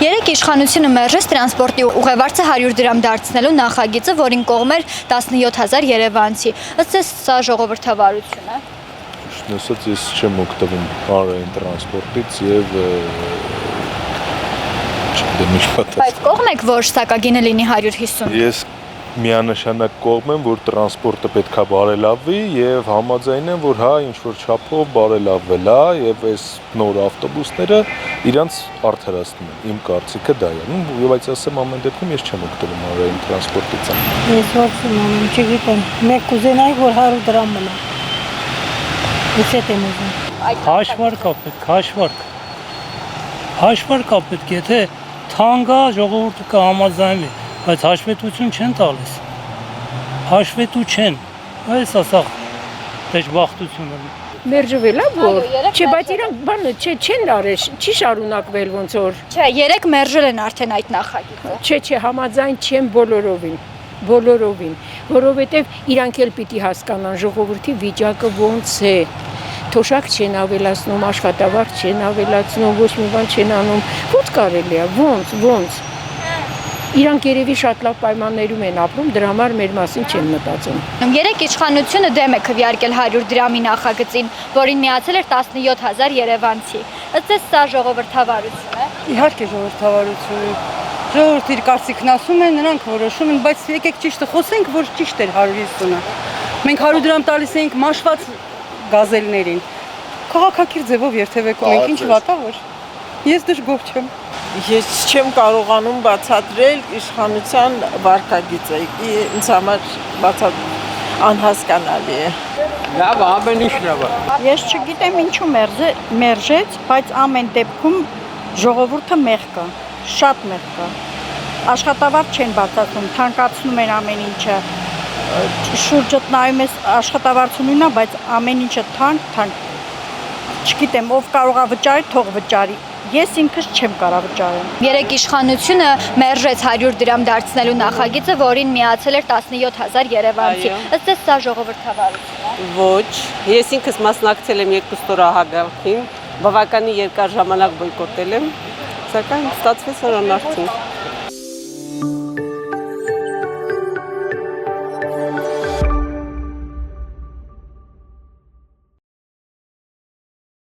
Երեք իշխանությունը մերժեց տրանսպորտի ուղևարձը 100 դրամ դարձնելու նախագիծը, որին կողմ էր 17000 երևանցի։ Ըստ ձեզ սա ժողովրդավարություն է։ Ճիշտն ասած, ես չեմ օգտվում հանրային տրանսպորտից եւ չգիտեմ ինչ պատասխան։ Բայց կողմ եք, որ սակագինը լինի 150։ Ես միանշանակ կողմ եմ, որ տրանսպորտը պետքա բարելավվի եւ համաձայն եմ, որ հա ինչ-որ չափով բարելավվել է եւ այս նոր ավտոբուսները իրանց արդարացնում են։ Իմ կարծիքը դա է։ Եվ այս ասեմ ամեն դեպքում ես չեմ օգտվում հանրային տրանսպորտից։ Ես որդում եմ, չգիտեմ, մեկ կուզենայի, որ 100 դրամ մնա։ Ես էդ եմ ուզում։ Հաշվարկ է պետք, հաշվարկ է պետք, եթե թանկա ժողովուրդը կհամաձայնվի, բայց հաշվետվություն չեն տալիս, հաշվետու չեն, այս ասաղ դժբախտությունը։ Մերժվել է որ, չէ, բայց իրանք բանը չեն արել, չի շարունակվել ոնց որ։ Չէ, երեք մերժել են արդեն այդ նախագիծը։ Չէ, համաձայն չեմ բոլորովին, որովհետև իրանք էլ պիտի հասկանան ժողովրդի վիճակը ոնց է։ Թոշակ չեն ավելացնում, աշխատավարձ չեն ավելացնում, ոչ մի բան չեն անում։ Ոնց կարելի է, ոնց։ Իրանք երևի շատ լավ պայմաններում են ապրում, դրա համար մեր մասին չեն մտածում։ Երեք իշխանությունը դեմ է քվեարկել 100 դրամի նախագծին, որին միացել էր 17000 երևանցի։ Ըստ ձեզ սա ժողովրդավարություն է։ Իհարկե ժողովրդավարություն է։ Ժողովուրդը իր կարծիքն ասում են, նրանք որոշում են, բայց եկեք ճիշտը խոսենք, որ ճիշտ էր 150-ը։ Մենք 100 դրամ տալիս էինք մաշված գազելներին։ Քաղաքակիր ձևով երթևեկում ենք, ինչ վատ է որ։ Ես դժգոհ չեմ։ Ես չեմ կարողանում բացատրել իշխանության վարքագիծը, ինձ համար անհասկանալի է։ Լավ, ամեն ինչ լավ է։ Ես չգիտեմ ինչու մերժեց, բայց ամեն դեպքում ժողովուրդը մեղք է, շատ մեղք է։ Աշխատավարձ չեն բացատրում, թանկացնում են ամեն ինչը։ Շուրջդ նայում ես աշխատավարձ ունենա, բայց ամեն ինչը թանկ։ Չգիտեմ, ով կարող է վճարի, թող վճարի։ Ես ինքս չեմ կարող վճարել։ Երեք իշխանությունը մերժեց 100 դրամ դարձնելու նախագիծը, որին միացել էր 17000 երևանցի։ Ըստ ձեզ սա ժողովրդավարություն է։ Ոչ, ես ինքս մասնակցել եմ 2 օր ահագաղթին, բավականին երկար ժամանակ բոյկոտել եմ, սակայն ստացվեց նրան արդյունք։